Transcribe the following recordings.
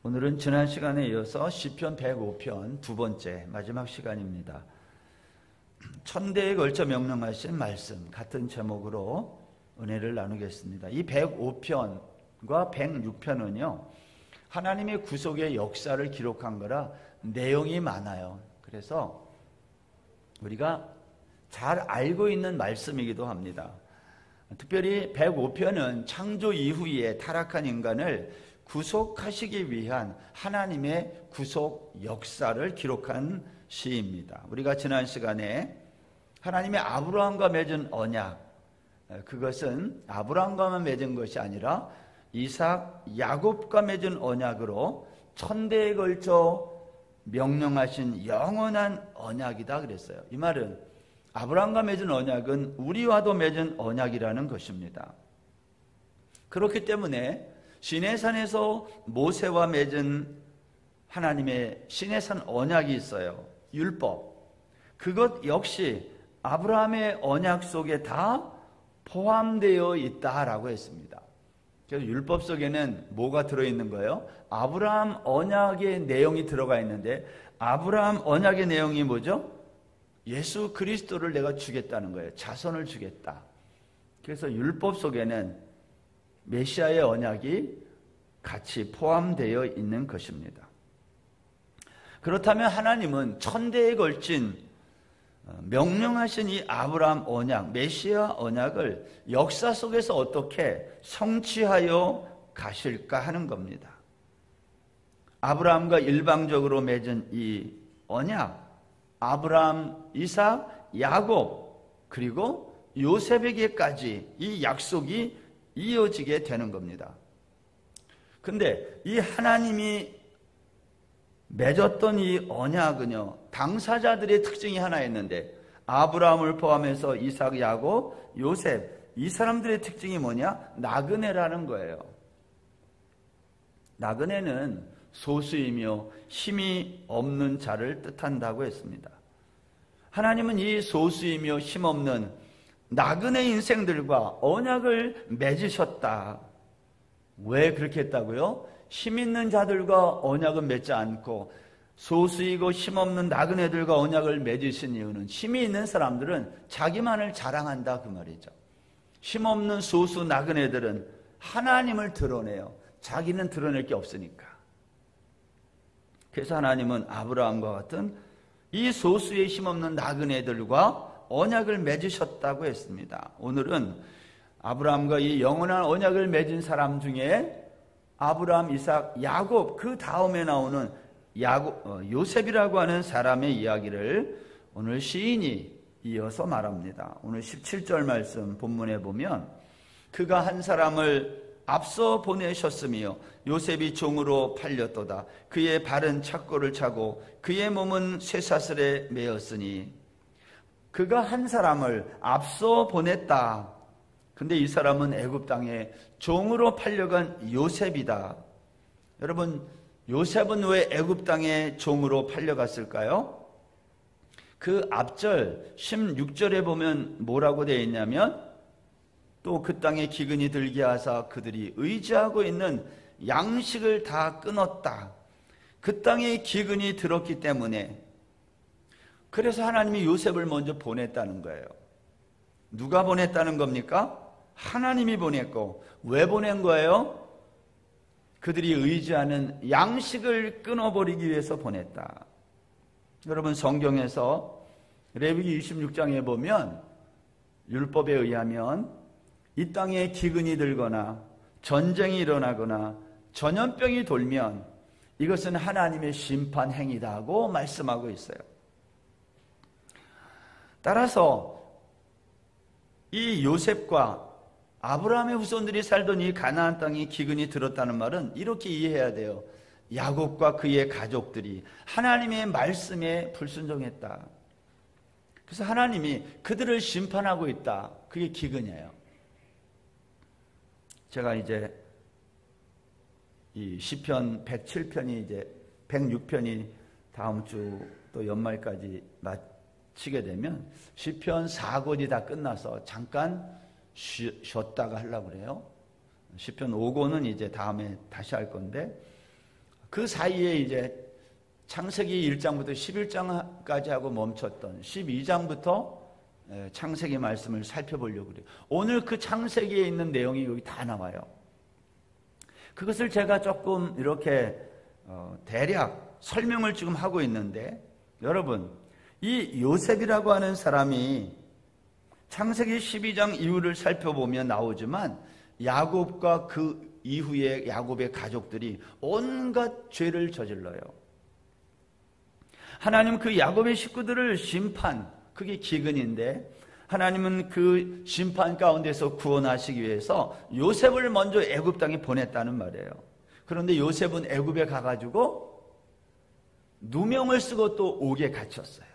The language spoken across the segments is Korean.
오늘은 지난 시간에 이어서 시편 105편 두 번째 마지막 시간입니다. 천대에 걸쳐 명령하신 말씀 같은 제목으로 은혜를 나누겠습니다. 이 105편과 106편은요 하나님의 구속의 역사를 기록한 거라 내용이 많아요. 그래서 우리가 잘 알고 있는 말씀이기도 합니다. 특별히 105편은 창조 이후에 타락한 인간을 구속하시기 위한 하나님의 구속 역사를 기록한 시입니다. 우리가 지난 시간에 하나님의 아브라함과 맺은 언약, 그것은 아브라함과만 맺은 것이 아니라 이삭, 야곱과 맺은 언약으로 천대에 걸쳐 명령하신 영원한 언약이다 그랬어요. 이 말은 아브라함과 맺은 언약은 우리와도 맺은 언약이라는 것입니다. 그렇기 때문에 시내산에서 모세와 맺은 하나님의 시내산 언약이 있어요. 율법. 그것 역시 아브라함의 언약 속에 다 포함되어 있다라고 했습니다. 그래서 율법 속에는 뭐가 들어있는 거예요? 아브라함 언약의 내용이 들어가 있는데 아브라함 언약의 내용이 뭐죠? 예수 그리스도를 내가 주겠다는 거예요. 자손을 주겠다. 그래서 율법 속에는 메시아의 언약이 같이 포함되어 있는 것입니다. 그렇다면 하나님은 천대에 걸친 명령하신 이 아브라함 언약, 메시아 언약을 역사 속에서 어떻게 성취하여 가실까 하는 겁니다. 아브라함과 일방적으로 맺은 이 언약, 아브라함, 이삭, 야곱, 그리고 요셉에게까지 이 약속이 이어지게 되는 겁니다. 근데 이 하나님이 맺었던 이 언약은요, 당사자들의 특징이 하나 있는데 아브라함을 포함해서 이삭, 야곱, 요셉, 이 사람들의 특징이 뭐냐? 나그네라는 거예요. 나그네는 소수이며 힘이 없는 자를 뜻한다고 했습니다. 하나님은 이 소수이며 힘없는 나그네 인생들과 언약을 맺으셨다. 왜 그렇게 했다고요? 힘 있는 자들과 언약은 맺지 않고 소수이고 힘없는 나그네들과 언약을 맺으신 이유는 힘이 있는 사람들은 자기만을 자랑한다 그 말이죠. 힘없는 소수 나그네들은 하나님을 드러내요. 자기는 드러낼 게 없으니까. 그래서 하나님은 아브라함과 같은 이 소수의 힘없는 나그네들과 언약을 맺으셨다고 했습니다. 오늘은 아브라함과 이 영원한 언약을 맺은 사람 중에 아브라함, 이삭, 야곱 그 다음에 나오는 요셉이라고 하는 사람의 이야기를 오늘 시인이 이어서 말합니다. 오늘 17절 말씀 본문에 보면 그가 한 사람을 앞서 보내셨으며 요셉이 종으로 팔렸도다. 그의 발은 착고를 차고 그의 몸은 쇠사슬에 매었으니 그가 한 사람을 앞서 보냈다. 근데 이 사람은 애굽 땅에 종으로 팔려간 요셉이다. 여러분, 요셉은 왜 애굽 땅에 종으로 팔려갔을까요? 그 앞절 16절에 보면 뭐라고 되어 있냐면 또 그 땅에 기근이 들게 하사 그들이 의지하고 있는 양식을 다 끊었다. 그 땅에 기근이 들었기 때문에 그래서 하나님이 요셉을 먼저 보냈다는 거예요. 누가 보냈다는 겁니까? 하나님이 보냈고 왜 보낸 거예요? 그들이 의지하는 양식을 끊어버리기 위해서 보냈다. 여러분 성경에서 레위기 26장에 보면 율법에 의하면 이 땅에 기근이 들거나 전쟁이 일어나거나 전염병이 돌면 이것은 하나님의 심판 행위다고 말씀하고 있어요. 따라서 이 요셉과 아브라함의 후손들이 살던 이 가나안 땅에 기근이 들었다는 말은 이렇게 이해해야 돼요. 야곱과 그의 가족들이 하나님의 말씀에 불순종했다. 그래서 하나님이 그들을 심판하고 있다. 그게 기근이에요. 제가 이제 이 시편 107편이 이제 106편이 다음 주 또 연말까지 마치게 되면 시편 4권이 다 끝나서 잠깐 쉬었다가 하려고 그래요. 시편 5권은 이제 다음에 다시 할 건데 그 사이에 이제 창세기 1장부터 11장까지 하고 멈췄던 12장부터 창세기 말씀을 살펴보려고 그래요. 오늘 그 창세기에 있는 내용이 여기 다 나와요. 그것을 제가 조금 이렇게 대략 설명을 지금 하고 있는데, 여러분, 이 요셉이라고 하는 사람이 창세기 12장 이후를 살펴보면 나오지만 야곱과 그 이후에 야곱의 가족들이 온갖 죄를 저질러요. 하나님 그 야곱의 식구들을 심판, 그게 기근인데 하나님은 그 심판 가운데서 구원하시기 위해서 요셉을 먼저 애굽 땅에 보냈다는 말이에요. 그런데 요셉은 애굽에 가가지고 누명을 쓰고 또 옥에 갇혔어요.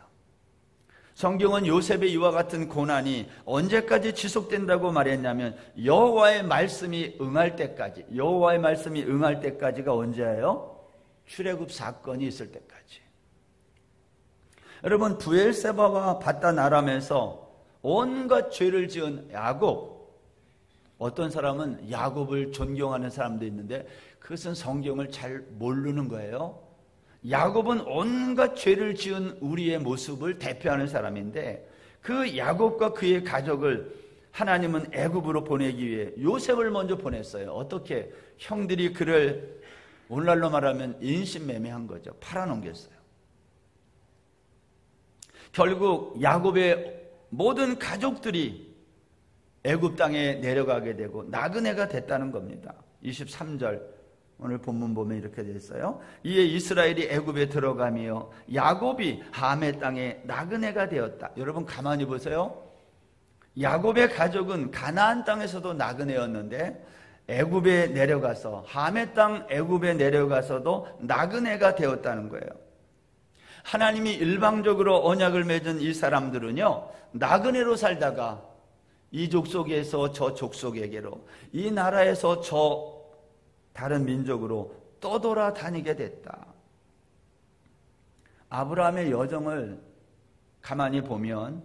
성경은 요셉의 이와 같은 고난이 언제까지 지속된다고 말했냐면 여호와의 말씀이 응할 때까지. 여호와의 말씀이 응할 때까지가 언제예요? 출애굽 사건이 있을 때까지. 여러분, 브엘세바와 바단 아람에서 온갖 죄를 지은 야곱, 어떤 사람은 야곱을 존경하는 사람도 있는데 그것은 성경을 잘 모르는 거예요. 야곱은 온갖 죄를 지은 우리의 모습을 대표하는 사람인데 그 야곱과 그의 가족을 하나님은 애굽으로 보내기 위해 요셉을 먼저 보냈어요. 어떻게? 형들이 그를 오늘날로 말하면 인신매매한 거죠. 팔아넘겼어요. 결국 야곱의 모든 가족들이 애굽 땅에 내려가게 되고 나그네가 됐다는 겁니다. 23절 오늘 본문 보면 이렇게 되어 있어요. 이에 이스라엘이 애굽에 들어가며 야곱이 함의 땅에 나그네가 되었다. 여러분 가만히 보세요. 야곱의 가족은 가나안 땅에서도 나그네였는데 애굽에 내려가서 함의 땅 애굽에 내려가서도 나그네가 되었다는 거예요. 하나님이 일방적으로 언약을 맺은 이 사람들은요, 나그네로 살다가 이 족속에서 저 족속에게로, 이 나라에서 저 다른 민족으로 떠돌아다니게 됐다. 아브라함의 여정을 가만히 보면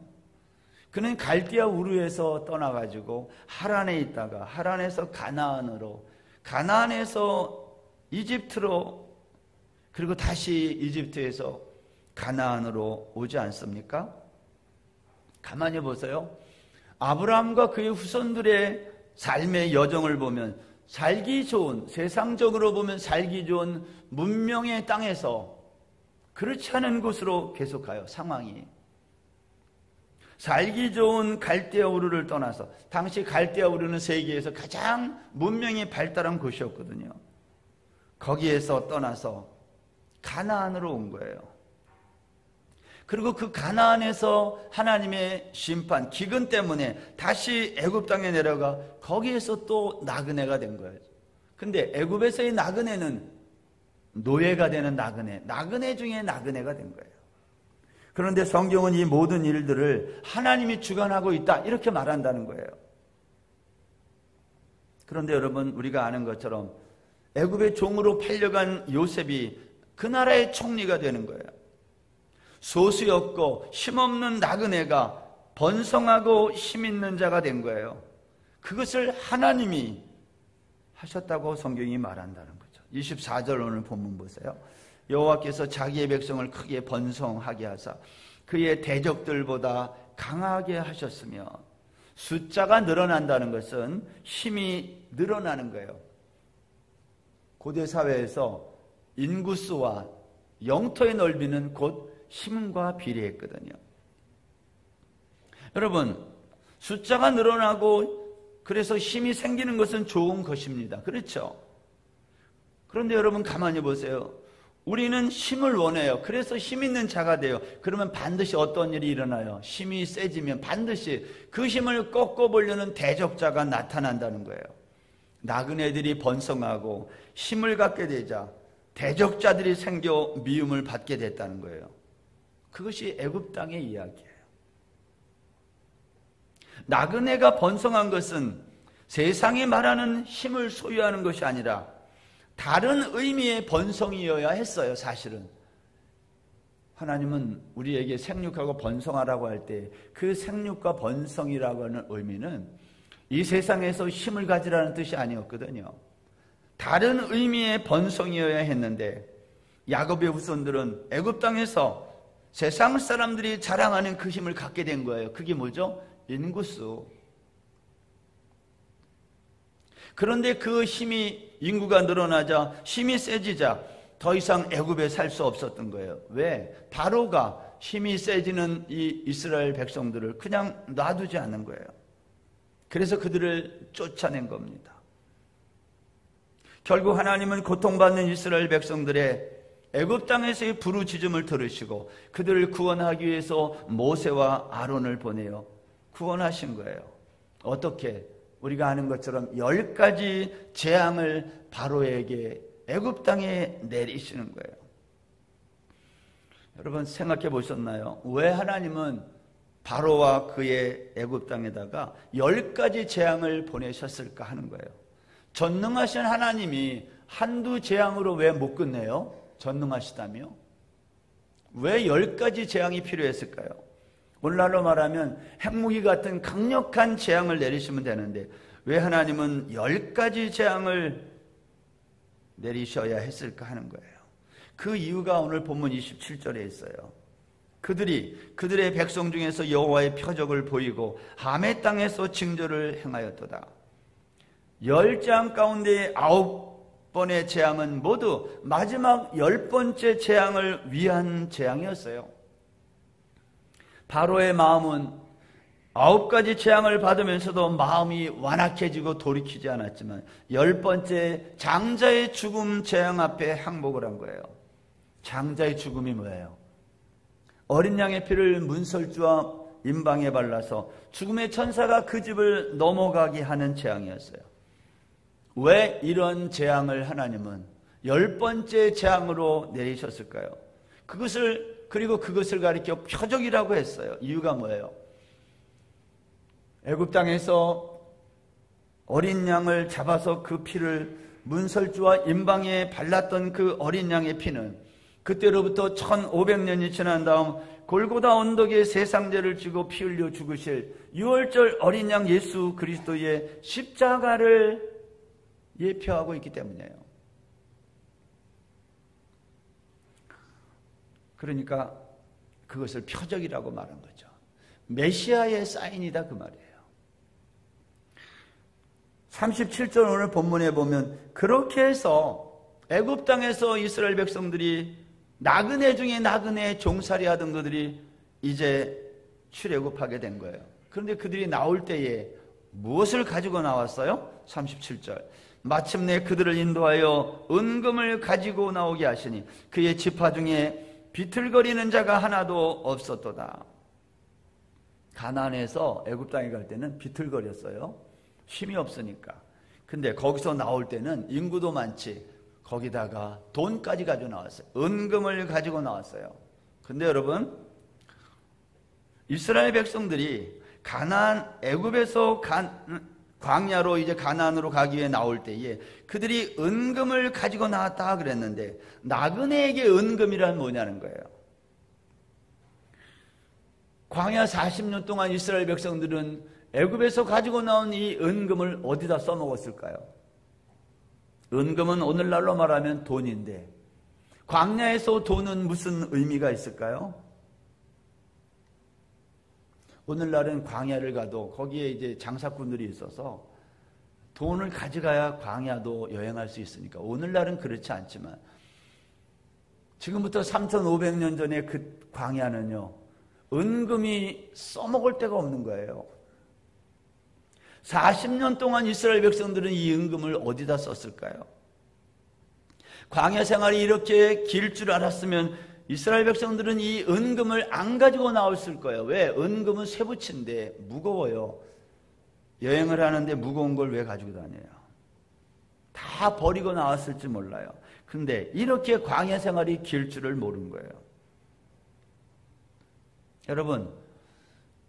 그는 갈대아 우르에서 떠나가지고 하란에 있다가 하란에서 가나안으로, 가나안에서 이집트로, 그리고 다시 이집트에서 가나안으로 오지 않습니까? 가만히 보세요. 아브라함과 그의 후손들의 삶의 여정을 보면 살기 좋은, 세상적으로 보면 살기 좋은 문명의 땅에서 그렇지 않은 곳으로 계속 가요. 상황이. 살기 좋은 갈대아 우르를 떠나서, 당시 갈대아 우르는 세계에서 가장 문명이 발달한 곳이었거든요. 거기에서 떠나서 가나안으로 온 거예요. 그리고 그 가나안에서 하나님의 심판, 기근 때문에 다시 애굽 땅에 내려가 거기에서 또 나그네가 된 거예요. 근데 애굽에서의 나그네는 노예가 되는 나그네, 나그네 중에 나그네가 된 거예요. 그런데 성경은 이 모든 일들을 하나님이 주관하고 있다 이렇게 말한다는 거예요. 그런데 여러분, 우리가 아는 것처럼 애굽의 종으로 팔려간 요셉이 그 나라의 총리가 되는 거예요. 소수였고 힘없는 나그네가 번성하고 힘있는 자가 된 거예요. 그것을 하나님이 하셨다고 성경이 말한다는 거죠. 24절 오늘 본문 보세요. 여호와께서 자기의 백성을 크게 번성하게 하사 그의 대적들보다 강하게 하셨으며, 숫자가 늘어난다는 것은 힘이 늘어나는 거예요. 고대 사회에서 인구수와 영토의 넓이는 곧 힘과 비례했거든요. 여러분, 숫자가 늘어나고 그래서 힘이 생기는 것은 좋은 것입니다. 그렇죠? 그런데 여러분 가만히 보세요. 우리는 힘을 원해요. 그래서 힘 있는 자가 돼요. 그러면 반드시 어떤 일이 일어나요? 힘이 세지면 반드시 그 힘을 꺾어보려는 대적자가 나타난다는 거예요. 나그네들이 번성하고 힘을 갖게 되자 대적자들이 생겨 미움을 받게 됐다는 거예요. 그것이 애굽 땅의 이야기예요. 나그네가 번성한 것은 세상이 말하는 힘을 소유하는 것이 아니라 다른 의미의 번성이어야 했어요. 사실은 하나님은 우리에게 생육하고 번성하라고 할 때 그 생육과 번성이라고 하는 의미는 이 세상에서 힘을 가지라는 뜻이 아니었거든요. 다른 의미의 번성이어야 했는데 야곱의 후손들은 애굽 땅에서 세상 사람들이 자랑하는 그 힘을 갖게 된 거예요. 그게 뭐죠? 인구수. 그런데 그 힘이 인구가 늘어나자 힘이 세지자 더 이상 애굽에 살 수 없었던 거예요. 왜? 바로가 힘이 세지는 이 이스라엘 백성들을 그냥 놔두지 않는 거예요. 그래서 그들을 쫓아낸 겁니다. 결국 하나님은 고통받는 이스라엘 백성들의 애굽 땅에서의 부르짖음을 들으시고 그들을 구원하기 위해서 모세와 아론을 보내어 구원하신 거예요. 어떻게? 우리가 아는 것처럼 10가지 재앙을 바로에게 애굽 땅에 내리시는 거예요. 여러분 생각해 보셨나요? 왜 하나님은 바로와 그의 애굽 땅에다가 10가지 재앙을 보내셨을까 하는 거예요. 전능하신 하나님이 한두 재앙으로 왜 못 끝내요? 전능하시다며? 왜 10가지 재앙이 필요했을까요? 오늘날로 말하면 핵무기 같은 강력한 재앙을 내리시면 되는데 왜 하나님은 10가지 재앙을 내리셔야 했을까 하는 거예요. 그 이유가 오늘 본문 27절에 있어요. 그들의 백성 중에서 여호와의 표적을 보이고 함의 땅에서 징조를 행하였도다. 10재앙 가운데 9번의 재앙은 모두 마지막 10번째 재앙을 위한 재앙이었어요. 바로의 마음은 9가지 재앙을 받으면서도 마음이 완악해지고 돌이키지 않았지만 10번째 장자의 죽음 재앙 앞에 항복을 한 거예요. 장자의 죽음이 뭐예요? 어린 양의 피를 문설주와 임방에 발라서 죽음의 천사가 그 집을 넘어가게 하는 재앙이었어요. 왜 이런 재앙을 하나님은 10번째 재앙으로 내리셨을까요? 그리고 그것을 가리켜 표적이라고 했어요. 이유가 뭐예요? 애굽 땅에서 어린 양을 잡아서 그 피를 문설주와 임방에 발랐던 그 어린 양의 피는 그때로부터 1500년이 지난 다음 골고다 언덕에 세상죄를 지고 피 흘려 죽으실 유월절 어린 양 예수 그리스도의 십자가를 예표하고 있기 때문이에요. 그러니까 그것을 표적이라고 말한 거죠. 메시아의 사인이다 그 말이에요. 37절 오늘 본문에 보면 그렇게 해서 애굽 땅에서 이스라엘 백성들이 나그네 중에 나그네 종살이 하던 그들이 이제 출애굽하게 된 거예요. 그런데 그들이 나올 때에 무엇을 가지고 나왔어요? 37절 마침내 그들을 인도하여 은금을 가지고 나오게 하시니 그의 지파 중에 비틀거리는 자가 하나도 없었도다. 가나안에서 애굽 땅에 갈 때는 비틀거렸어요. 힘이 없으니까. 근데 거기서 나올 때는 인구도 많지. 거기다가 돈까지 가지고 나왔어요. 은금을 가지고 나왔어요. 근데 여러분, 이스라엘 백성들이 애굽에서 광야로 이제 가나안으로 가기 위해 나올 때에 그들이 은금을 가지고 나왔다 그랬는데 나그네에게 은금이란 뭐냐는 거예요. 광야 40년 동안 이스라엘 백성들은 애굽에서 가지고 나온 이 은금을 어디다 써먹었을까요? 은금은 오늘날로 말하면 돈인데 광야에서 돈은 무슨 의미가 있을까요? 오늘날은 광야를 가도 거기에 이제 장사꾼들이 있어서 돈을 가져가야 광야도 여행할 수 있으니까 오늘날은 그렇지 않지만 지금부터 3,500년 전에 그 광야는요 은금이 써먹을 데가 없는 거예요. 40년 동안 이스라엘 백성들은 이 은금을 어디다 썼을까요? 광야 생활이 이렇게 길 줄 알았으면 이스라엘 백성들은 이 은금을 안 가지고 나왔을 거예요. 왜? 은금은 쇠붙인데 무거워요. 여행을 하는데 무거운 걸 왜 가지고 다녀요? 다 버리고 나왔을지 몰라요. 근데 이렇게 광야 생활이 길 줄을 모른 거예요. 여러분,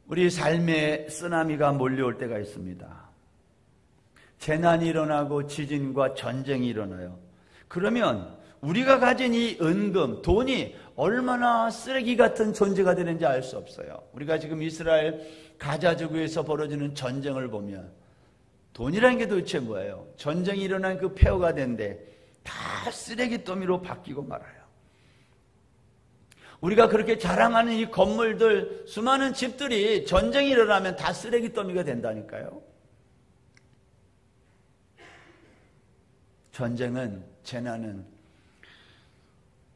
우리 삶에 쓰나미가 몰려올 때가 있습니다. 재난이 일어나고 지진과 전쟁이 일어나요. 그러면 우리가 가진 이 은금, 돈이 얼마나 쓰레기 같은 존재가 되는지 알 수 없어요. 우리가 지금 이스라엘 가자 지구에서 벌어지는 전쟁을 보면 돈이라는 게 도대체 뭐예요? 전쟁이 일어난 그 폐허가 된데 다 쓰레기 더미로 바뀌고 말아요. 우리가 그렇게 자랑하는 이 건물들, 수많은 집들이 전쟁이 일어나면 다 쓰레기 더미가 된다니까요. 전쟁은, 재난은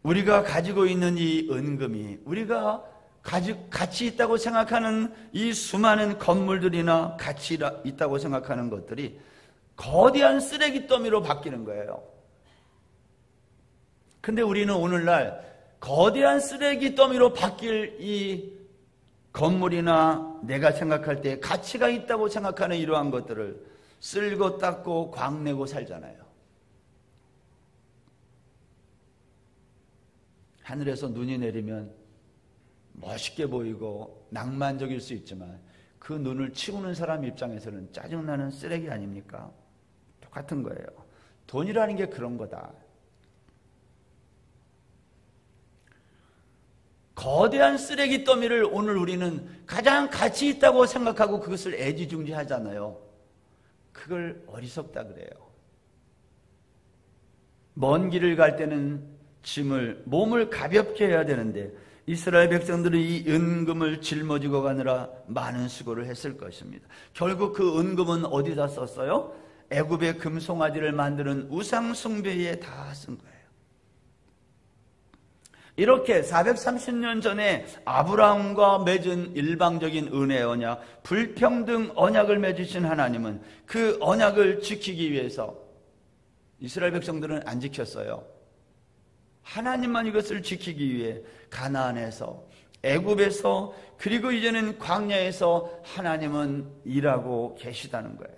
우리가 가지고 있는 이 은금이, 우리가 가치 있다고 생각하는 이 수많은 건물들이나 가치 있다고 생각하는 것들이 거대한 쓰레기 더미로 바뀌는 거예요. 근데 우리는 오늘날 거대한 쓰레기 더미로 바뀔 이 건물이나 내가 생각할 때 가치가 있다고 생각하는 이러한 것들을 쓸고 닦고 광내고 살잖아요. 하늘에서 눈이 내리면 멋있게 보이고 낭만적일 수 있지만 그 눈을 치우는 사람 입장에서는 짜증나는 쓰레기 아닙니까? 똑같은 거예요. 돈이라는 게 그런 거다. 거대한 쓰레기 더미를 오늘 우리는 가장 가치 있다고 생각하고 그것을 애지중지하잖아요. 그걸 어리석다 그래요. 먼 길을 갈 때는 짐을, 몸을 가볍게 해야 되는데 이스라엘 백성들이 이 은금을 짊어지고 가느라 많은 수고를 했을 것입니다. 결국 그 은금은 어디다 썼어요? 애굽의 금송아지를 만드는 우상 숭배에 다 쓴 거예요. 이렇게 430년 전에 아브라함과 맺은 일방적인 은혜 언약, 불평등 언약을 맺으신 하나님은 그 언약을 지키기 위해서 이스라엘 백성들은 안 지켰어요. 하나님만 이것을 지키기 위해 가나안에서, 애굽에서, 그리고 이제는 광야에서 하나님은 일하고 계시다는 거예요.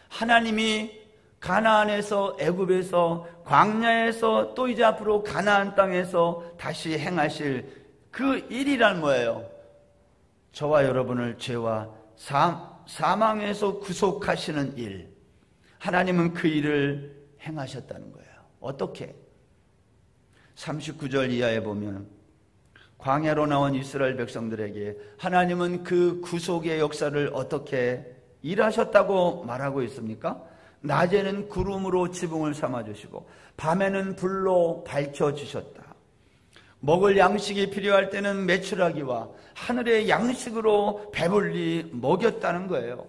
하나님이 가나안에서, 애굽에서, 광야에서, 또 이제 앞으로 가나안 땅에서 다시 행하실 그 일이란 뭐예요? 저와 여러분을 죄와 사망에서 구속하시는 일. 하나님은 그 일을 행하셨다는 거예요. 어떻게? 39절 이하에 보면 광야로 나온 이스라엘 백성들에게 하나님은 그 구속의 역사를 어떻게 일하셨다고 말하고 있습니까? 낮에는 구름으로 지붕을 삼아주시고 밤에는 불로 밝혀주셨다. 먹을 양식이 필요할 때는 메추라기와 하늘의 양식으로 배불리 먹였다는 거예요.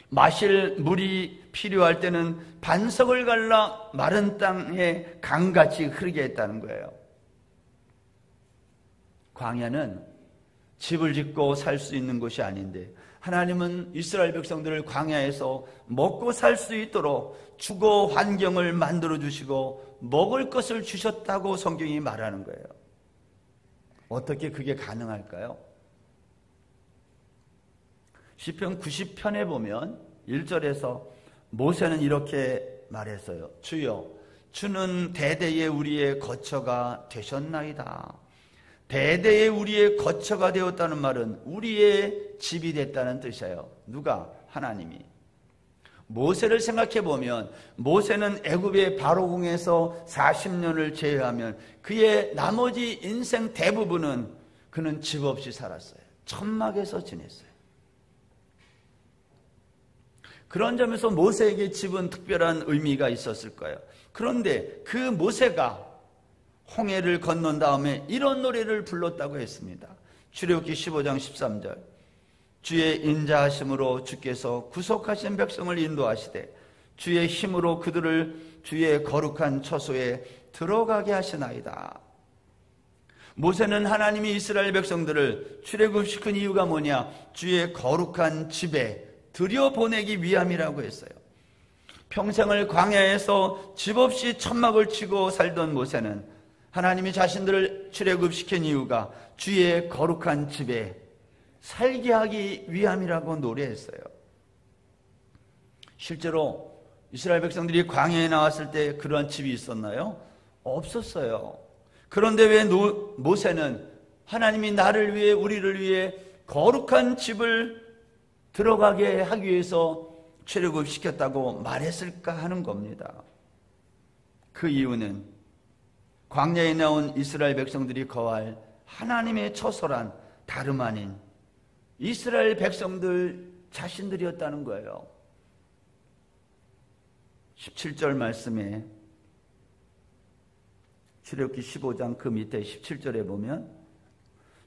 마실 물이 필요할 때는 반석을 갈라 마른 땅에 강같이 흐르게 했다는 거예요. 광야는 집을 짓고 살 수 있는 곳이 아닌데 하나님은 이스라엘 백성들을 광야에서 먹고 살 수 있도록 주거 환경을 만들어 주시고 먹을 것을 주셨다고 성경이 말하는 거예요. 어떻게 그게 가능할까요? 시편 90편에 보면 1절에서 모세는 이렇게 말했어요. 주여, 주는 대대에 우리의 거처가 되셨나이다. 대대에 우리의 거처가 되었다는 말은 우리의 집이 됐다는 뜻이에요. 누가? 하나님이. 모세를 생각해 보면 모세는 애굽의 바로궁에서 40년을 제외하면 그의 나머지 인생 대부분은 그는 집 없이 살았어요. 천막에서 지냈어요. 그런 점에서 모세에게 집은 특별한 의미가 있었을 거예요. 그런데 그 모세가 홍해를 건넌 다음에 이런 노래를 불렀다고 했습니다. 출애굽기 15장 13절. 주의 인자하심으로 주께서 구속하신 백성을 인도하시되 주의 힘으로 그들을 주의 거룩한 처소에 들어가게 하시나이다. 모세는 하나님이 이스라엘 백성들을 출애굽시킨 이유가 뭐냐? 주의 거룩한 집에 들여보내기 위함이라고 했어요. 평생을 광야에서 집 없이 천막을 치고 살던 모세는 하나님이 자신들을 출애굽시킨 이유가 주의 거룩한 집에 살게 하기 위함이라고 노래했어요. 실제로 이스라엘 백성들이 광야에 나왔을 때 그러한 집이 있었나요? 없었어요. 그런데 왜 모세는 하나님이 나를 위해, 우리를 위해 거룩한 집을 들어가게 하기 위해서 출애굽시켰다고 말했을까 하는 겁니다. 그 이유는 광야에 나온 이스라엘 백성들이 거할 하나님의 처소란 다름 아닌 이스라엘 백성들 자신들이었다는 거예요. 17절 말씀에, 출애굽기 15장 그 밑에 17절에 보면,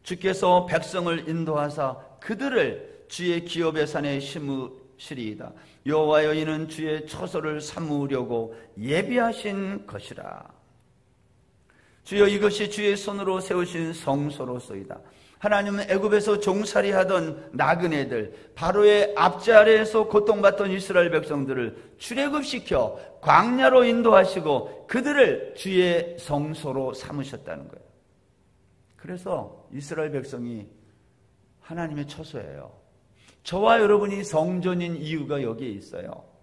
주께서 백성을 인도하사 그들을 주의 기업의 산에 심으시리이다. 여호와여, 이는 주의 처소를 삼으려고 예비하신 것이라. 주여, 이것이 주의 손으로 세우신 성소로소이다. 하나님은 애굽에서 종살이하던 나그네들, 바로의 압제 아래에서 고통받던 이스라엘 백성들을 출애굽시켜 광야로 인도하시고 그들을 주의 성소로 삼으셨다는 거예요. 그래서 이스라엘 백성이 하나님의 처소예요. 저와 여러분이 성전인 이유가 여기에 있어요.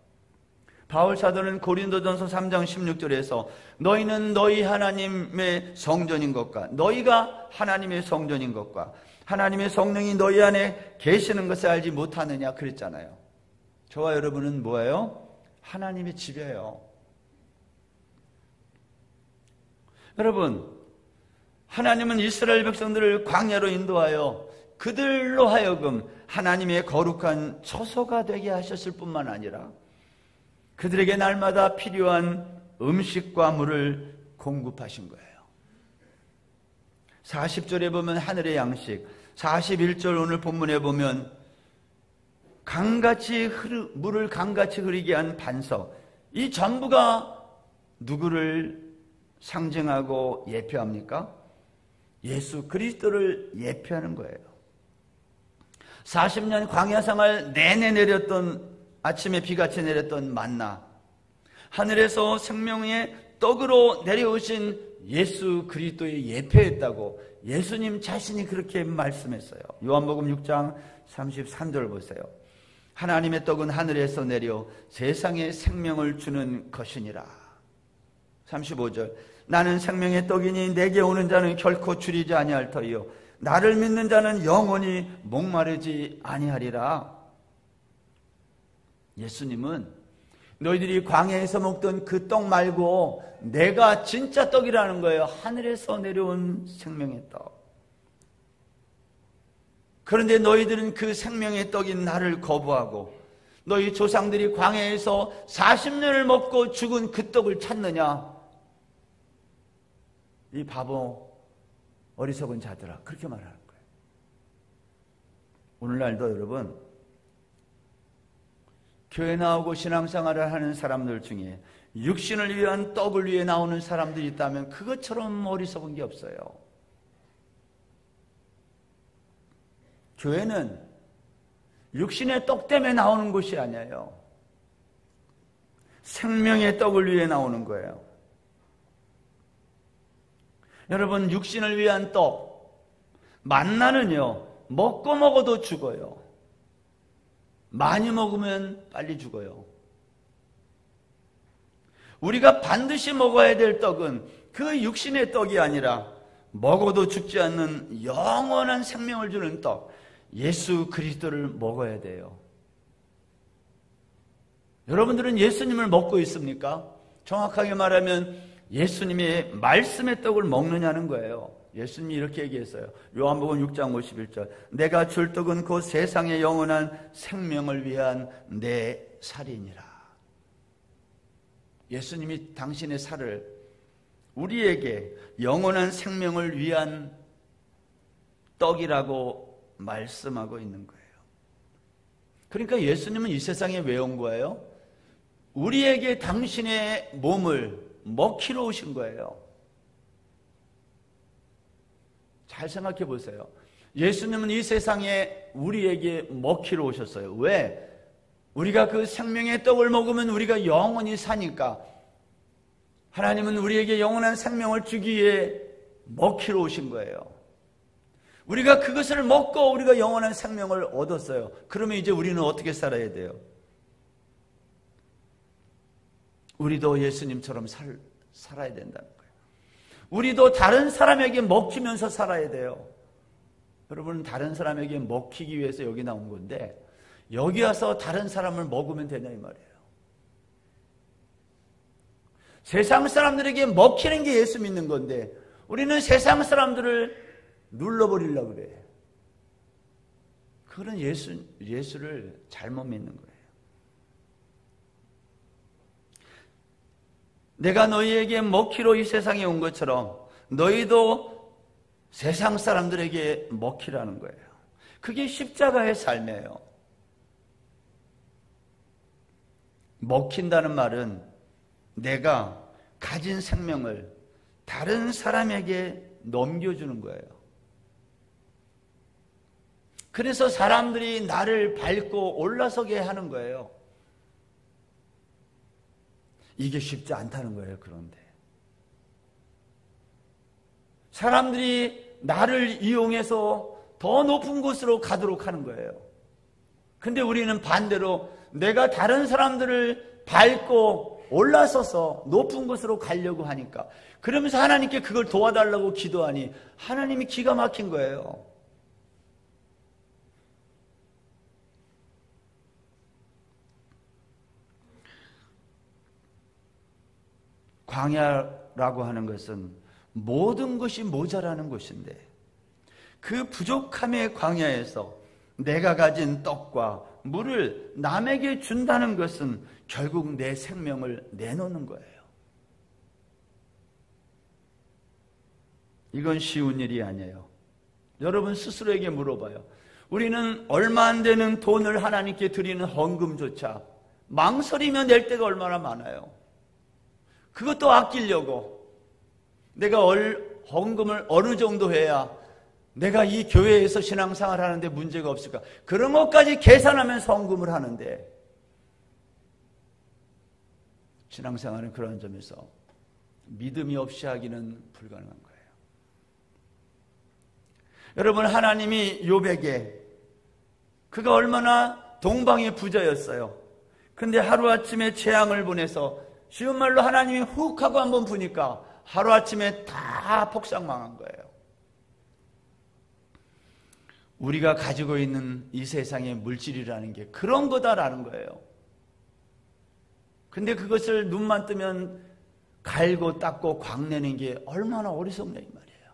바울 사도는 고린도전서 3장 16절에서 너희는 너희 하나님의 성전인 것과 너희가 하나님의 성전인 것과 하나님의 성령이 너희 안에 계시는 것을 알지 못하느냐 그랬잖아요. 저와 여러분은 뭐예요? 하나님의 집이에요. 여러분, 하나님은 이스라엘 백성들을 광야로 인도하여 그들로 하여금 하나님의 거룩한 처소가 되게 하셨을 뿐만 아니라 그들에게 날마다 필요한 음식과 물을 공급하신 거예요. 40절에 보면 하늘의 양식, 41절 오늘 본문에 보면 물을 강같이 흐르게 한 반석, 이 전부가 누구를 상징하고 예표합니까? 예수 그리스도를 예표하는 거예요. 40년 광야생활 내내 내렸던, 아침에 비같이 내렸던 만나, 하늘에서 생명의 떡으로 내려오신 예수 그리스도의 예표였다고 예수님 자신이 그렇게 말씀했어요. 요한복음 6장 33절 보세요. 하나님의 떡은 하늘에서 내려 세상에 생명을 주는 것이니라. 35절, 나는 생명의 떡이니 내게 오는 자는 결코 줄이지 아니할 터이요 나를 믿는 자는 영원히 목마르지 아니하리라. 예수님은 너희들이 광야에서 먹던 그 떡 말고 내가 진짜 떡이라는 거예요. 하늘에서 내려온 생명의 떡. 그런데 너희들은 그 생명의 떡인 나를 거부하고 너희 조상들이 광야에서 40년을 먹고 죽은 그 떡을 찾느냐? 이 바보 어리석은 자들아, 그렇게 말하는 거예요. 오늘날도 여러분, 교회 나오고 신앙생활을 하는 사람들 중에 육신을 위한 떡을 위해 나오는 사람들이 있다면 그것처럼 어리석은 게 없어요. 교회는 육신의 떡 때문에 나오는 곳이 아니에요. 생명의 떡을 위해 나오는 거예요. 여러분, 육신을 위한 떡, 만나는요, 먹고 먹어도 죽어요. 많이 먹으면 빨리 죽어요. 우리가 반드시 먹어야 될 떡은 그 육신의 떡이 아니라 먹어도 죽지 않는 영원한 생명을 주는 떡, 예수 그리스도를 먹어야 돼요. 여러분들은 예수님을 먹고 있습니까? 정확하게 말하면 예수님의 말씀의 떡을 먹느냐는 거예요. 예수님이 이렇게 얘기했어요. 요한복음 6장 51절, 내가 줄 떡은 곧 세상의 영원한 생명을 위한 내 살이니라. 예수님이 당신의 살을 우리에게 영원한 생명을 위한 떡이라고 말씀하고 있는 거예요. 그러니까 예수님은 이 세상에 왜 온 거예요? 우리에게 당신의 몸을 먹히러 오신 거예요. 잘 생각해 보세요. 예수님은 이 세상에 우리에게 먹히러 오셨어요. 왜? 우리가 그 생명의 떡을 먹으면 우리가 영원히 사니까. 하나님은 우리에게 영원한 생명을 주기 위해 먹히러 오신 거예요. 우리가 그것을 먹고 우리가 영원한 생명을 얻었어요. 그러면 이제 우리는 어떻게 살아야 돼요? 우리도 예수님처럼 살아야 된다는 거예요. 우리도 다른 사람에게 먹히면서 살아야 돼요. 여러분은 다른 사람에게 먹히기 위해서 여기 나온 건데 여기 와서 다른 사람을 먹으면 되냐 이 말이에요. 세상 사람들에게 먹히는 게 예수 믿는 건데 우리는 세상 사람들을 눌러버리려고 그래. 그거는 예수를 잘못 믿는 거예요. 내가 너희에게 먹히러 이 세상에 온 것처럼 너희도 세상 사람들에게 먹히라는 거예요. 그게 십자가의 삶이에요. 먹힌다는 말은 내가 가진 생명을 다른 사람에게 넘겨주는 거예요. 그래서 사람들이 나를 밟고 올라서게 하는 거예요. 이게 쉽지 않다는 거예요. 그런데 사람들이 나를 이용해서 더 높은 곳으로 가도록 하는 거예요. 근데 우리는 반대로 내가 다른 사람들을 밟고 올라서서 높은 곳으로 가려고 하니까, 그러면서 하나님께 그걸 도와달라고 기도하니 하나님이 기가 막힌 거예요. 광야라고 하는 것은 모든 것이 모자라는 곳인데, 그 부족함의 광야에서 내가 가진 떡과 물을 남에게 준다는 것은 결국 내 생명을 내놓는 거예요. 이건 쉬운 일이 아니에요. 여러분 스스로에게 물어봐요. 우리는 얼마 안 되는 돈을 하나님께 드리는 헌금조차 망설이며 낼 때가 얼마나 많아요. 그것도 아끼려고 내가 헌금을 어느 정도 해야 내가 이 교회에서 신앙생활 하는데 문제가 없을까, 그런 것까지 계산하면서 헌금을 하는데, 신앙생활은 그런 점에서 믿음이 없이 하기는 불가능한 거예요. 여러분, 하나님이 욥에게, 그가 얼마나 동방의 부자였어요. 근데 하루아침에 재앙을 보내서, 쉬운 말로 하나님이 훅 하고 한번 부니까 하루아침에 다 폭삭망한 거예요. 우리가 가지고 있는 이 세상의 물질이라는 게 그런 거다라는 거예요. 근데 그것을 눈만 뜨면 갈고 닦고 광내는 게 얼마나 어리석냐 이 말이에요.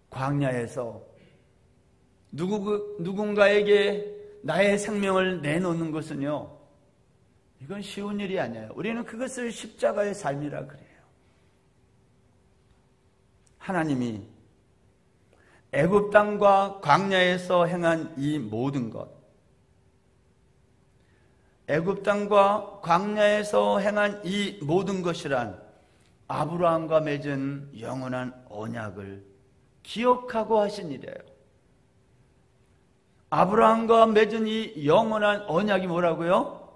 광야에서 누군가에게 나의 생명을 내놓는 것은요, 이건 쉬운 일이 아니에요. 우리는 그것을 십자가의 삶이라 그래요. 하나님이 애굽 땅과 광야에서 행한 이 모든 것, 애굽 땅과 광야에서 행한 이 모든 것이란 아브라함과 맺은 영원한 언약을 기억하고 하신 일이에요. 아브라함과 맺은 이 영원한 언약이 뭐라고요?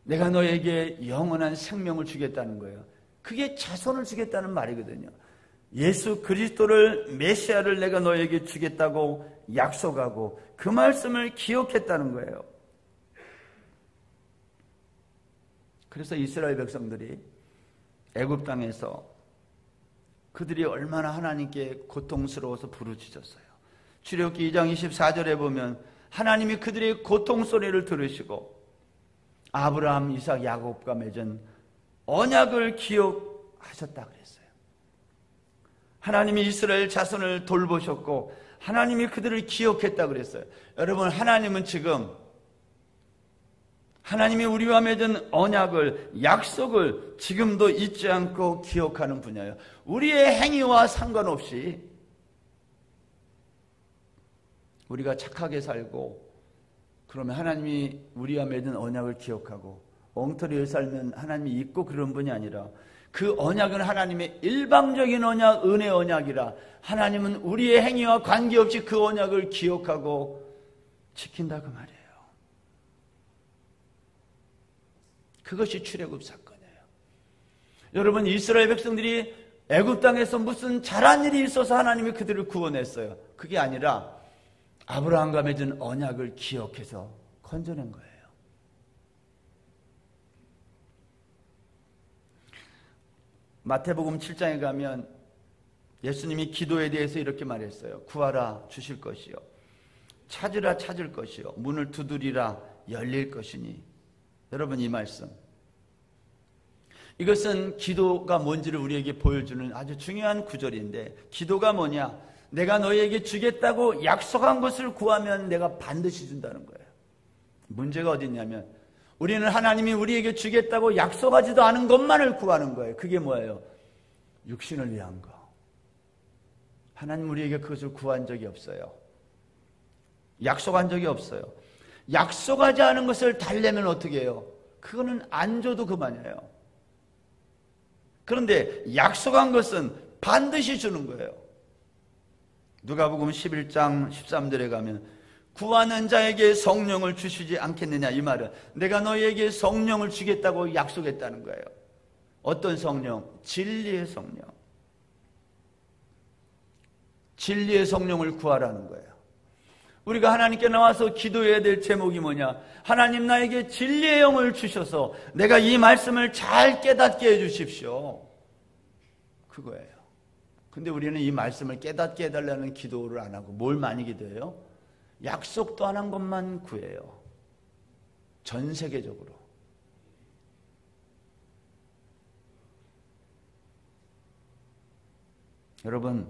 내가 너에게 영원한 생명을 주겠다는 거예요. 그게 자손을 주겠다는 말이거든요. 예수 그리스도를, 메시아를 내가 너에게 주겠다고 약속하고 그 말씀을 기억했다는 거예요. 그래서 이스라엘 백성들이 애굽 땅에서 그들이 얼마나 하나님께 고통스러워서 부르짖었어요. 출애굽기 2장 24절에 보면 하나님이 그들의 고통 소리를 들으시고 아브라함, 이삭, 야곱과 맺은 언약을 기억하셨다 그랬어요. 하나님이 이스라엘 자손을 돌보셨고 하나님이 그들을 기억했다 그랬어요. 여러분, 하나님은 지금 하나님이 우리와 맺은 언약을, 약속을 지금도 잊지 않고 기억하는 분이에요. 우리의 행위와 상관없이 우리가 착하게 살고 그러면 하나님이 우리와 맺은 언약을 기억하고, 엉터리를 살면 하나님이 잊고 그런 분이 아니라 그 언약은 하나님의 일방적인 언약, 은혜 언약이라 하나님은 우리의 행위와 관계없이 그 언약을 기억하고 지킨다 그 말이에요. 그것이 출애굽 사건이에요. 여러분, 이스라엘 백성들이 애굽 땅에서 무슨 잘한 일이 있어서 하나님이 그들을 구원했어요. 그게 아니라 아브라함과 맺은 언약을 기억해서 건져낸 거예요. 마태복음 7장에 가면 예수님이 기도에 대해서 이렇게 말했어요. 구하라 주실 것이요, 찾으라 찾을 것이요, 문을 두드리라 열릴 것이니. 여러분, 이 말씀, 이것은 기도가 뭔지를 우리에게 보여주는 아주 중요한 구절인데, 기도가 뭐냐? 내가 너희에게 주겠다고 약속한 것을 구하면 내가 반드시 준다는 거예요. 문제가 어디 있냐면 우리는 하나님이 우리에게 주겠다고 약속하지도 않은 것만을 구하는 거예요. 그게 뭐예요? 육신을 위한 거. 하나님 우리에게 그것을 구한 적이 없어요. 약속한 적이 없어요. 약속하지 않은 것을 달래면 어떻게 해요? 그거는 안 줘도 그만이에요. 그런데 약속한 것은 반드시 주는 거예요. 누가복음 11장 13절에 가면 구하는 자에게 성령을 주시지 않겠느냐, 이 말은 내가 너희에게 성령을 주겠다고 약속했다는 거예요. 어떤 성령? 진리의 성령. 진리의 성령을 구하라는 거예요. 우리가 하나님께 나와서 기도해야 될 제목이 뭐냐? 하나님 나에게 진리의 영을 주셔서 내가 이 말씀을 잘 깨닫게 해주십시오. 그거예요. 근데 우리는 이 말씀을 깨닫게 해달라는 기도를 안 하고 뭘 많이 기도해요? 약속도 안 한 것만 구해요. 전 세계적으로. 여러분,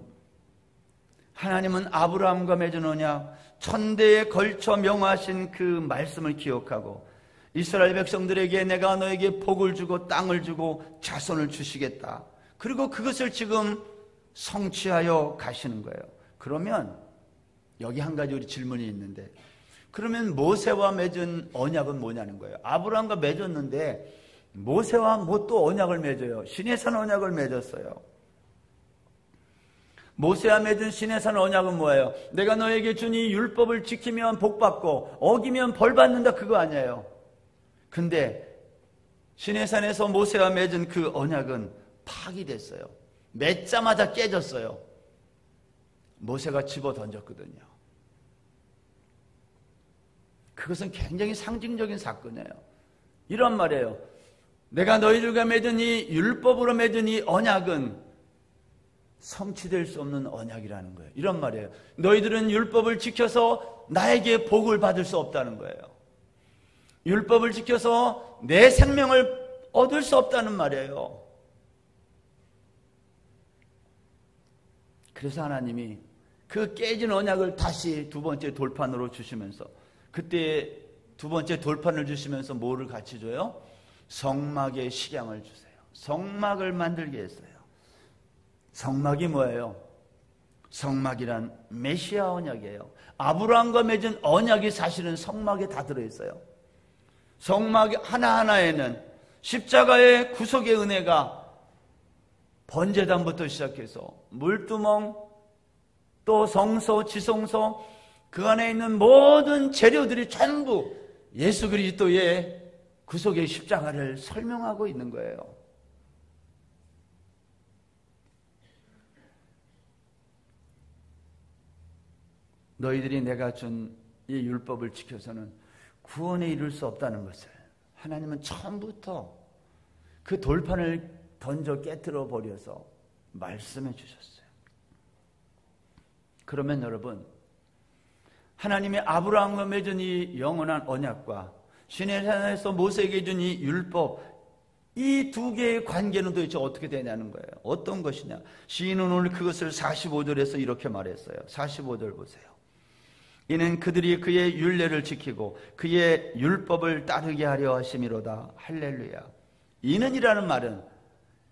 하나님은 아브라함과 맺은 언약, 천대에 걸쳐 명하신 그 말씀을 기억하고 이스라엘 백성들에게 내가 너에게 복을 주고 땅을 주고 자손을 주시겠다. 그리고 그것을 지금 성취하여 가시는 거예요. 그러면 여기 한 가지 우리 질문이 있는데, 그러면 모세와 맺은 언약은 뭐냐는 거예요. 아브라함과 맺었는데 모세와 뭐 또 언약을 맺어요? 시내산 언약을 맺었어요. 모세와 맺은 시내산 언약은 뭐예요? 내가 너에게 준 이 율법을 지키면 복받고 어기면 벌받는다, 그거 아니에요. 근데 시내산에서 모세와 맺은 그 언약은 파기됐어요. 맺자마자 깨졌어요. 모세가 집어 던졌거든요. 그것은 굉장히 상징적인 사건이에요. 이런 말이에요. 내가 너희들과 맺은 이 율법으로 맺은 이 언약은 성취될 수 없는 언약이라는 거예요. 이런 말이에요. 너희들은 율법을 지켜서 나에게 복을 받을 수 없다는 거예요. 율법을 지켜서 내 생명을 얻을 수 없다는 말이에요. 그래서 하나님이 그 깨진 언약을 다시 두 번째 돌판으로 주시면서, 그때 두 번째 돌판을 주시면서 뭐를 같이 줘요? 성막의 식양을 주세요. 성막을 만들게 했어요. 성막이 뭐예요? 성막이란 메시아 언약이에요. 아브라함과 맺은 언약이 사실은 성막에 다 들어있어요. 성막 하나하나에는 십자가의 구속의 은혜가 번제단부터 시작해서 물두멍, 또 성소, 지성소, 그 안에 있는 모든 재료들이 전부 예수 그리스도의 구속의 십자가를 설명하고 있는 거예요. 너희들이 내가 준 이 율법을 지켜서는 구원에 이룰 수 없다는 것을 하나님은 처음부터 그 돌판을 던져 깨트려 버려서 말씀해 주셨어요. 그러면 여러분, 하나님의 아브라함과 맺은 이 영원한 언약과 시내산에서 모세에게 준 이 율법, 이 두 개의 관계는 도대체 어떻게 되냐는 거예요. 어떤 것이냐? 시인은 오늘 그것을 45절에서 이렇게 말했어요. 45절 보세요. 이는 그들이 그의 율례를 지키고 그의 율법을 따르게 하려 하심이로다. 할렐루야. 이는이라는 말은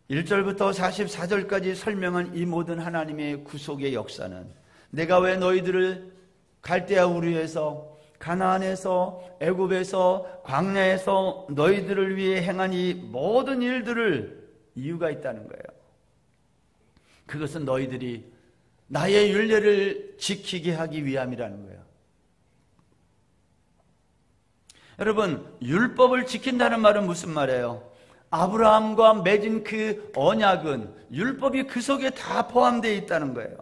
1절부터 44절까지 설명한 이 모든 하나님의 구속의 역사는, 내가 왜 너희들을 갈대아 우르에서, 가나안에서, 애굽에서, 광야에서 너희들을 위해 행한 이 모든 일들을 이유가 있다는 거예요. 그것은 너희들이 나의 율례를 지키게 하기 위함이라는 거예요. 여러분, 율법을 지킨다는 말은 무슨 말이에요? 아브라함과 맺은 그 언약은 율법이 그 속에 다 포함되어 있다는 거예요.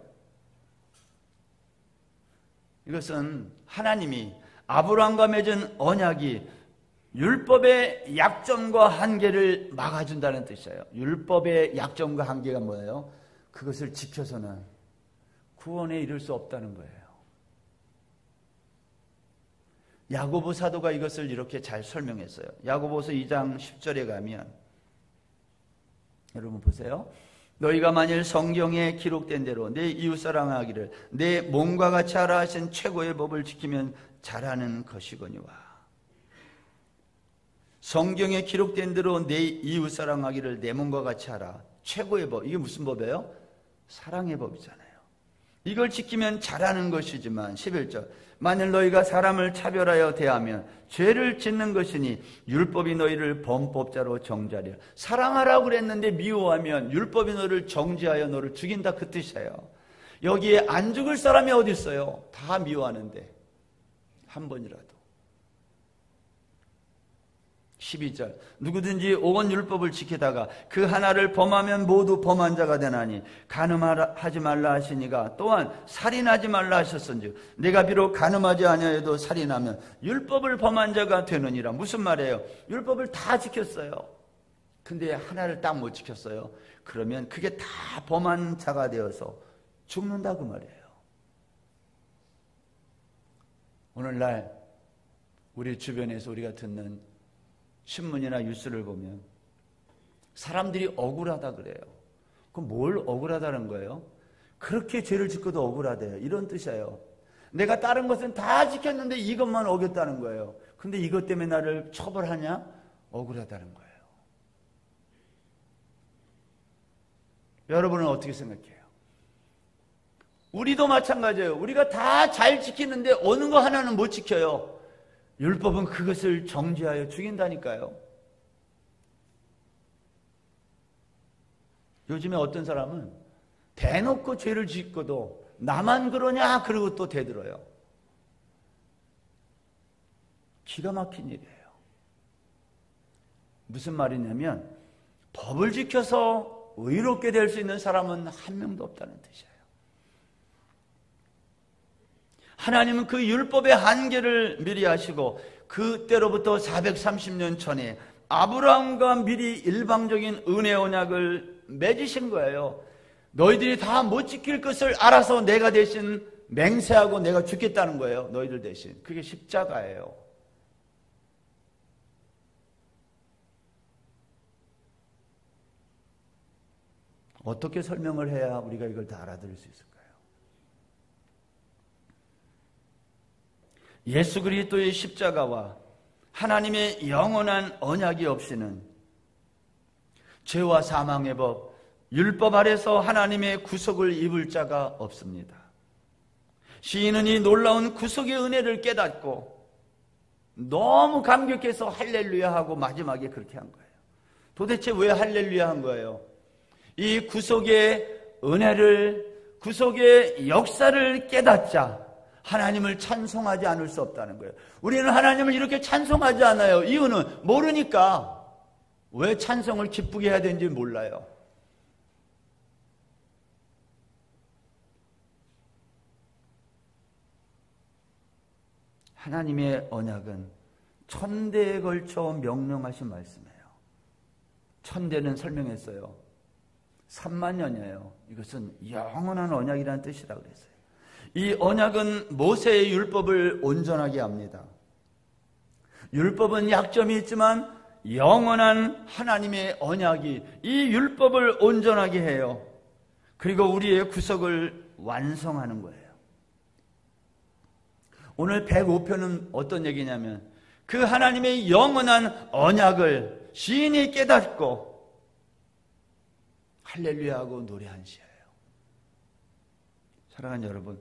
이것은 하나님이 아브라함과 맺은 언약이 율법의 약점과 한계를 막아준다는 뜻이에요. 율법의 약점과 한계가 뭐예요? 그것을 지켜서는 구원에 이를 수 없다는 거예요. 야고보 사도가 이것을 이렇게 잘 설명했어요. 야고보서 2장 10절에 가면 여러분 보세요. 너희가 만일 성경에 기록된 대로 내 이웃 사랑하기를 내 몸과 같이 하라 하신 최고의 법을 지키면 잘하는 것이거니와. 성경에 기록된 대로 내 이웃 사랑하기를 내 몸과 같이 하라. 최고의 법. 이게 무슨 법이에요? 사랑의 법이잖아요. 이걸 지키면 잘하는 것이지만 11절 만일 너희가 사람을 차별하여 대하면 죄를 짓는 것이니 율법이 너희를 범법자로 정죄하리라. 사랑하라고 그랬는데 미워하면 율법이 너를 정죄하여 너를 죽인다, 그 뜻이에요. 여기에 안 죽을 사람이 어디 있어요? 다 미워하는데 한 번이라도. 12절 누구든지 온 율법을 지키다가 그 하나를 범하면 모두 범한 자가 되나니 간음하지 말라 하시니가 또한 살인하지 말라 하셨은즉 내가 비록 간음하지 아니하여도 살인하면 율법을 범한 자가 되느니라. 무슨 말이에요? 율법을 다 지켰어요. 근데 하나를 딱 못 지켰어요. 그러면 그게 다 범한 자가 되어서 죽는다, 그 말이에요. 오늘날 우리 주변에서 우리가 듣는 신문이나 뉴스를 보면 사람들이 억울하다 그래요. 그럼 뭘 억울하다는 거예요? 그렇게 죄를 짓고도 억울하대요. 이런 뜻이에요. 내가 다른 것은 다 지켰는데 이것만 어겼다는 거예요. 근데 이것 때문에 나를 처벌하냐? 억울하다는 거예요. 여러분은 어떻게 생각해요? 우리도 마찬가지예요. 우리가 다 잘 지키는데 어느 거 하나는 못 지켜요. 율법은 그것을 정죄하여 죽인다니까요. 요즘에 어떤 사람은 대놓고 죄를 짓고도 나만 그러냐 그러고 또 대들어요. 기가 막힌 일이에요. 무슨 말이냐면 법을 지켜서 의롭게 될 수 있는 사람은 한 명도 없다는 뜻이에요. 하나님은 그 율법의 한계를 미리 하시고 그때로부터 430년 전에 아브라함과 미리 일방적인 은혜 언약을 맺으신 거예요. 너희들이 다 못 지킬 것을 알아서 내가 대신 맹세하고 내가 죽겠다는 거예요. 너희들 대신. 그게 십자가예요. 어떻게 설명을 해야 우리가 이걸 다 알아들을 수 있을까요? 예수 그리스도의 십자가와 하나님의 영원한 언약이 없이는 죄와 사망의 법, 율법 아래서 하나님의 구속을 입을 자가 없습니다. 시인은 이 놀라운 구속의 은혜를 깨닫고 너무 감격해서 할렐루야 하고 마지막에 그렇게 한 거예요. 도대체 왜 할렐루야 한 거예요? 이 구속의 은혜를, 구속의 역사를 깨닫자 하나님을 찬송하지 않을 수 없다는 거예요. 우리는 하나님을 이렇게 찬송하지 않아요. 이유는 모르니까. 왜 찬송을 기쁘게 해야 되는지 몰라요. 하나님의 언약은 천대에 걸쳐 명령하신 말씀이에요. 천대는 설명했어요. 3만 년이에요. 이것은 영원한 언약이라는 뜻이라고 그랬어요. 이 언약은 모세의 율법을 온전하게 합니다. 율법은 약점이 있지만 영원한 하나님의 언약이 이 율법을 온전하게 해요. 그리고 우리의 구속을 완성하는 거예요. 오늘 105편은 어떤 얘기냐면 그 하나님의 영원한 언약을 시인이 깨닫고 할렐루야하고 노래한 시예요. 사랑하는 여러분,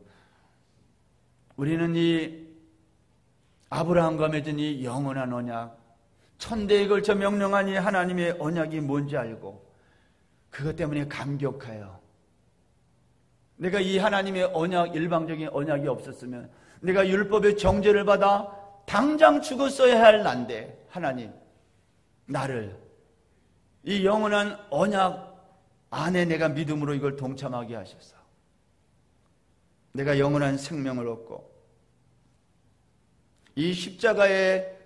우리는 이 아브라함과 맺은 이 영원한 언약, 천대에 걸쳐 명령한 이 하나님의 언약이 뭔지 알고 그것 때문에 감격하여 내가 이 하나님의 언약, 일방적인 언약이 없었으면 내가 율법의 정죄를 받아 당장 죽었어야 할 난데 하나님 나를 이 영원한 언약 안에 내가 믿음으로 이걸 동참하게 하셔서 내가 영원한 생명을 얻고 이 십자가의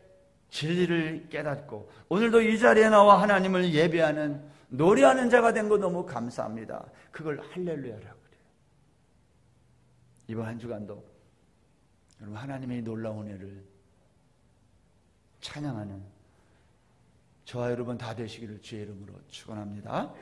진리를 깨닫고 오늘도 이 자리에 나와 하나님을 예배하는 노래하는 자가 된 거 너무 감사합니다. 그걸 할렐루야라고 그래요. 이번 한 주간도 여러분 하나님의 놀라운 은혜를 찬양하는 저와 여러분 다 되시기를 주의 이름으로 축원합니다.